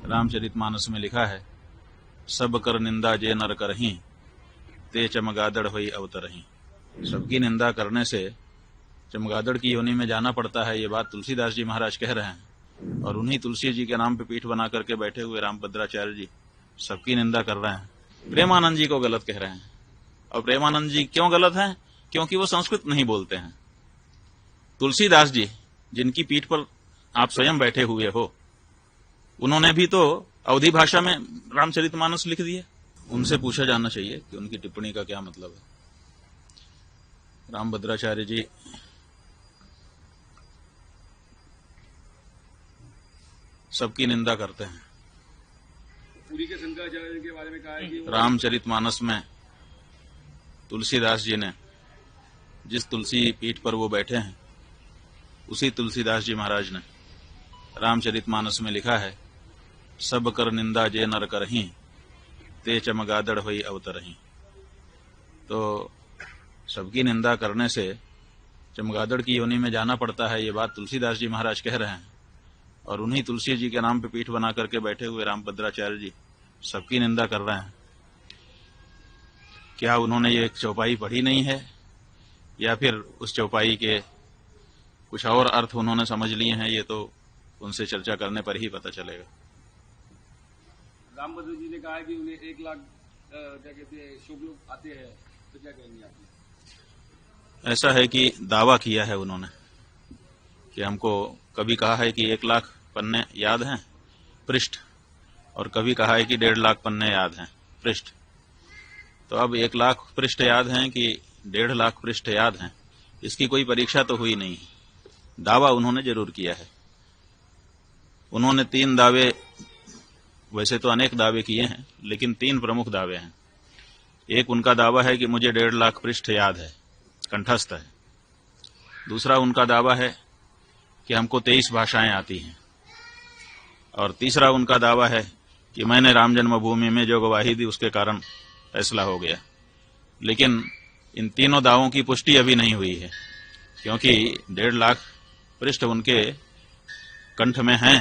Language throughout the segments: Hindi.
रामचरितमानस में लिखा है, सब कर निंदा जे नर करहीं, ते चमगादड़ होई अवतरहीं। सबकी निंदा करने से चमगादड़ की योनि में जाना पड़ता है। ये बात तुलसीदास जी महाराज कह रहे हैं, और उन्हीं तुलसी जी के नाम पे पीठ बना करके बैठे हुए रामभद्राचार्य जी सबकी निंदा कर रहे हैं। प्रेमानंद जी को गलत कह रहे हैं। और प्रेमानंद जी क्यों गलत हैं? क्योंकि वो संस्कृत नहीं बोलते हैं। तुलसीदास जी जिनकी पीठ पर आप स्वयं बैठे हुए हो, उन्होंने भी तो अवधी भाषा में रामचरितमानस लिख दिए। उनसे पूछा जाना चाहिए कि उनकी टिप्पणी का क्या मतलब है। रामभद्राचार्य जी सबकी निंदा करते हैं। पूरी के शंकराचार्य के बारे में कहा है कि रामचरितमानस में तुलसीदास जी ने जिस तुलसी पीठ पर वो बैठे हैं, उसी तुलसीदास जी महाराज ने रामचरितमानस में लिखा है, सब कर निंदा जे नर करहीं, ते चमगादड़ होई अवतरहीं। तो सबकी निंदा करने से चमगादड़ की योनि में जाना पड़ता है। ये बात तुलसीदास जी महाराज कह रहे हैं, और उन्हीं तुलसी जी के नाम पे पीठ बना करके बैठे हुए रामभद्राचार्य जी सबकी निंदा कर रहे हैं। क्या उन्होंने ये एक चौपाई पढ़ी नहीं है, या फिर उस चौपाई के कुछ और अर्थ उन्होंने समझ लिए हैं? ये तो उनसे चर्चा करने पर ही पता चलेगा। रामभद्र जी ने कहा है कि उन्हें 1 लाख क्या कहते हैं शुभ लोग आते हैं, तो क्या कहेंगे आप? ऐसा है कि दावा किया है उन्होंने कि हमको कभी कहा है कि 1 लाख पन्ने याद हैं पृष्ठ, और कभी कहा है कि 1.5 लाख पन्ने याद हैं पृष्ठ। तो अब 1 लाख पृष्ठ याद हैं कि 1.5 लाख पृष्ठ याद हैं, इसकी कोई परीक्षा तो हुई नहीं। दावा उन्होंने जरूर किया है। उन्होंने 3 दावे, वैसे तो अनेक दावे किए हैं, लेकिन 3 प्रमुख दावे हैं। एक उनका दावा है कि मुझे 1.5 लाख पृष्ठ याद है, कंठस्थ है। दूसरा उनका दावा है कि हमको 23 भाषाएं आती हैं। और तीसरा उनका दावा है कि मैंने राम जन्मभूमि में जो गवाही दी उसके कारण फैसला हो गया। लेकिन इन तीनों दावों की पुष्टि अभी नहीं हुई है, क्योंकि 1.5 लाख पृष्ठ उनके कंठ में हैं।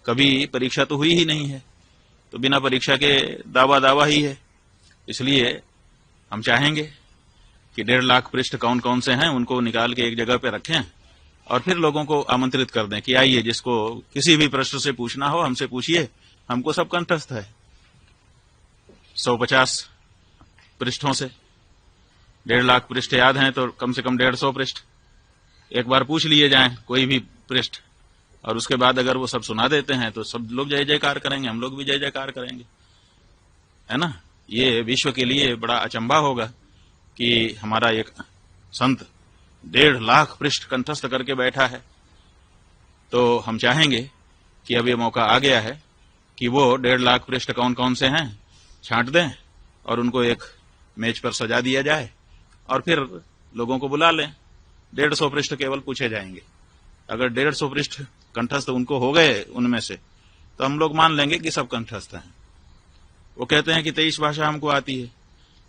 कभी परीक्षा तो हुई ही नहीं है, तो बिना परीक्षा के दावा दावा ही है। इसलिए हम चाहेंगे कि 1.5 लाख पृष्ठ कौन कौन से हैं उनको निकाल के एक जगह पे रखें, और फिर लोगों को आमंत्रित कर दें कि आइए, जिसको किसी भी प्रश्न से पूछना हो हमसे पूछिए, हमको सब कंठस्थ है। 150 पृष्ठों से 1.5 लाख पृष्ठ याद हैं, तो कम से कम 150 पृष्ठ एक बार पूछ लिए जाएं, कोई भी पृष्ठ, और उसके बाद अगर वो सब सुना देते हैं तो सब लोग जय जयकार करेंगे, हम लोग भी जय जयकार करेंगे, है ना। ये विश्व के लिए बड़ा अचंभा होगा कि हमारा एक संत 1.5 लाख पृष्ठ कंठस्थ करके बैठा है। तो हम चाहेंगे कि अब ये मौका आ गया है कि वो 1.5 लाख पृष्ठ कौन कौन से हैं छांट दें, और उनको एक मेज पर सजा दिया जाए, और फिर लोगों को बुला लें। 150 पृष्ठ केवल पूछे जाएंगे। अगर 150 पृष्ठ कंठस्थ उनको हो गए उनमें से, तो हम लोग मान लेंगे कि सब कंठस्थ हैं। वो कहते हैं कि 23 भाषा हमको आती है।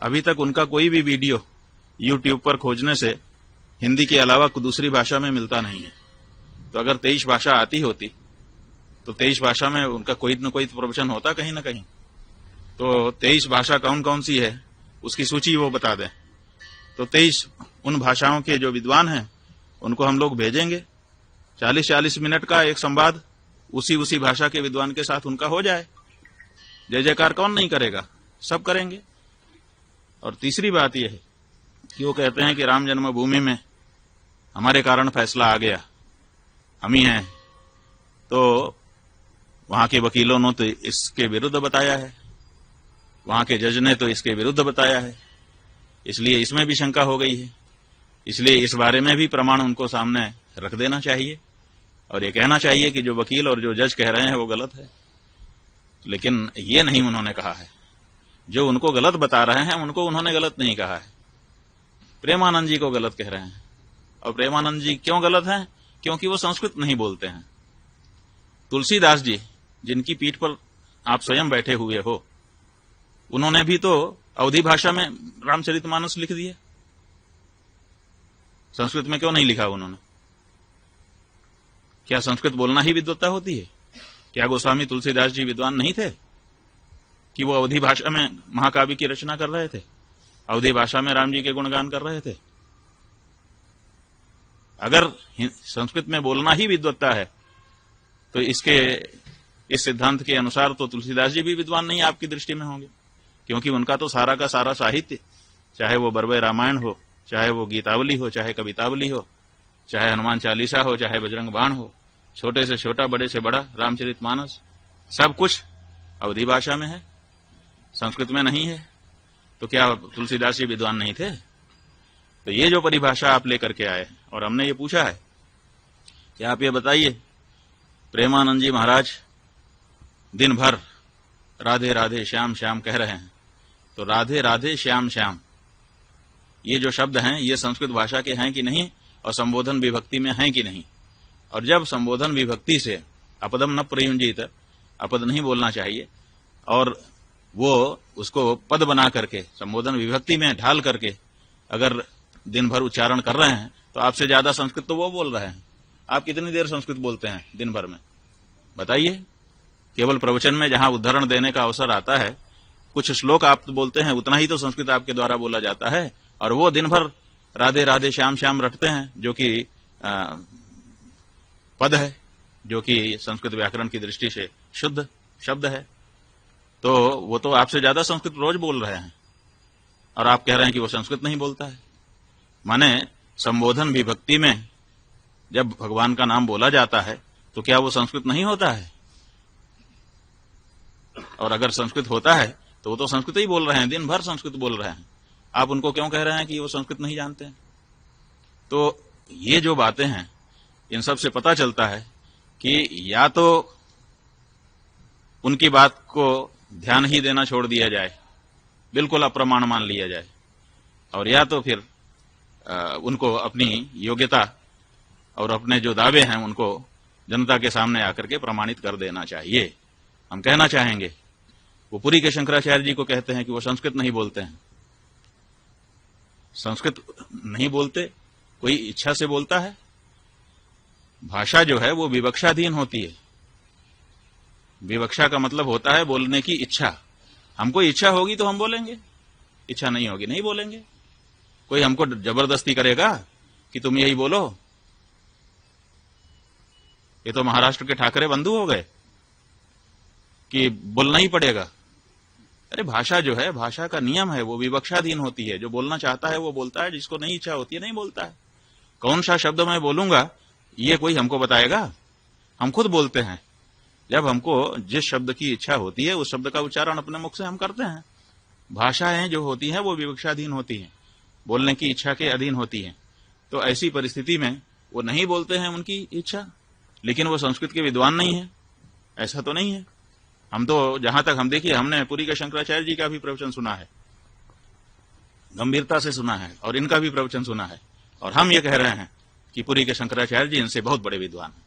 अभी तक उनका कोई भी वीडियो YouTube पर खोजने से हिंदी के अलावा दूसरी भाषा में मिलता नहीं है। तो अगर 23 भाषा आती होती तो 23 भाषा में उनका कोई न कोई प्रवचन होता कहीं ना कहीं। तो 23 भाषा कौन कौन सी है उसकी सूची वो बता दें। तो 23 उन भाषाओं के जो विद्वान हैं उनको हम लोग भेजेंगे। 40-40 मिनट का एक संवाद उसी भाषा के विद्वान के साथ उनका हो जाए। जय जयकार कौन नहीं करेगा, सब करेंगे। और तीसरी बात यह है कि वो कहते हैं कि राम जन्मभूमि में हमारे कारण फैसला आ गया, हम ही हैं। तो वहां के वकीलों ने तो इसके विरुद्ध बताया है, वहां के जज ने तो इसके विरुद्ध बताया है, इसलिए इसमें भी शंका हो गई है। इसलिए इस बारे में भी प्रमाण उनको सामने रख देना चाहिए, और ये कहना चाहिए कि जो वकील और जो जज कह रहे हैं वो गलत है। लेकिन ये नहीं उन्होंने कहा है। जो उनको गलत बता रहे हैं उनको उन्होंने गलत नहीं कहा है, प्रेमानंद जी को गलत कह रहे हैं। और प्रेमानंद जी क्यों गलत हैं? क्योंकि वो संस्कृत नहीं बोलते हैं। तुलसीदास जी जिनकी पीठ पर आप स्वयं बैठे हुए हो, उन्होंने भी तो अवधी भाषा में रामचरितमानस लिख दिए। संस्कृत में क्यों नहीं लिखा उन्होंने? क्या संस्कृत बोलना ही विद्वत्ता होती है? क्या गोस्वामी तुलसीदास जी विद्वान नहीं थे कि वो अवधी भाषा में महाकाव्य की रचना कर रहे थे, अवधी भाषा में राम जी के गुणगान कर रहे थे? अगर संस्कृत में बोलना ही विद्वत्ता है तो इस सिद्धांत के अनुसार तो तुलसीदास जी भी विद्वान नहीं आपकी दृष्टि में होंगे, क्योंकि उनका तो सारा का सारा साहित्य, चाहे वो बरवे रामायण हो, चाहे वो गीतावली हो, चाहे कवितावली हो, चाहे हनुमान चालीसा हो, चाहे बजरंग बाण हो, छोटे से छोटा बड़े से बड़ा रामचरितमानस, सब कुछ अवधी भाषा में है, संस्कृत में नहीं है। तो क्या तुलसीदास जी विद्वान नहीं थे? तो ये जो परिभाषा आप लेकर के आए और हमने ये पूछा है कि आप ये बताइए, प्रेमानंद जी महाराज दिन भर राधे राधे श्याम श्याम कह रहे हैं, तो राधे राधे श्याम श्याम ये जो शब्द हैं ये संस्कृत भाषा के हैं कि नहीं, और संबोधन विभक्ति में हैं कि नहीं? और जब संबोधन विभक्ति से अपदम न प्रयुंजित, अपद नहीं बोलना चाहिए, और वो उसको पद बना करके संबोधन विभक्ति में ढाल करके अगर दिन भर उच्चारण कर रहे हैं तो आपसे ज्यादा संस्कृत तो वो बोल रहे हैं। आप कितनी देर संस्कृत बोलते हैं दिन भर में, बताइए? केवल प्रवचन में जहां उदाहरण देने का अवसर आता है, कुछ श्लोक आप बोलते हैं, उतना ही तो संस्कृत आपके द्वारा बोला जाता है, और वो दिन भर राधे राधे श्याम श्याम रटते हैं, जो कि पद है, जो कि संस्कृत व्याकरण की दृष्टि से शुद्ध शब्द है। तो वो तो आपसे ज्यादा संस्कृत रोज बोल रहे हैं, और आप कह रहे हैं कि वो संस्कृत नहीं बोलता है। माने संबोधन विभक्ति में जब भगवान का नाम बोला जाता है तो क्या वो संस्कृत नहीं होता है? और अगर संस्कृत होता है तो वो तो संस्कृत ही बोल रहे हैं, दिन भर संस्कृत बोल रहे हैं। आप उनको क्यों कह रहे हैं कि वो संस्कृत नहीं जानते हैं? तो ये जो बातें हैं, इन सब से पता चलता है कि या तो उनकी बात को ध्यान ही देना छोड़ दिया जाए, बिल्कुल अप्रमाण मान लिया जाए, और या तो फिर उनको अपनी योग्यता और अपने जो दावे हैं उनको जनता के सामने आकर के प्रमाणित कर देना चाहिए। हम कहना चाहेंगे, वो पुरी के शंकराचार्य जी को कहते हैं कि वो संस्कृत नहीं बोलते हैं। संस्कृत नहीं बोलते, कोई इच्छा से बोलता है? भाषा जो है वो विवक्षाधीन होती है। विवक्षा का मतलब होता है बोलने की इच्छा। हमको इच्छा होगी तो हम बोलेंगे, इच्छा नहीं होगी नहीं बोलेंगे। कोई हमको जबरदस्ती करेगा कि तुम यही बोलो? ये तो महाराष्ट्र के ठाकरे बंधु हो गए कि बोलना ही पड़ेगा। अरे भाषा जो है, भाषा का नियम है, वो विवक्षाधीन होती है। जो बोलना चाहता है वो बोलता है, जिसको नहीं इच्छा होती है नहीं बोलता है। कौन सा शब्द मैं बोलूंगा ये कोई हमको बताएगा? हम खुद बोलते हैं। जब हमको जिस शब्द की इच्छा होती है उस शब्द का उच्चारण अपने मुख से हम करते हैं। भाषाएं जो होती हैं वो विवक्षाधीन होती हैं, बोलने की इच्छा के अधीन होती हैं। तो ऐसी परिस्थिति में वो नहीं बोलते हैं उनकी इच्छा, लेकिन वो संस्कृत के विद्वान नहीं है, ऐसा तो नहीं है। हम तो जहां तक हम देखिए, हमने पुरी के शंकराचार्य जी का भी प्रवचन सुना है, गंभीरता से सुना है, और इनका भी प्रवचन सुना है, और हम ये कह रहे हैं कि पुरी के शंकराचार्य जी इनसे बहुत बड़े विद्वान हैं।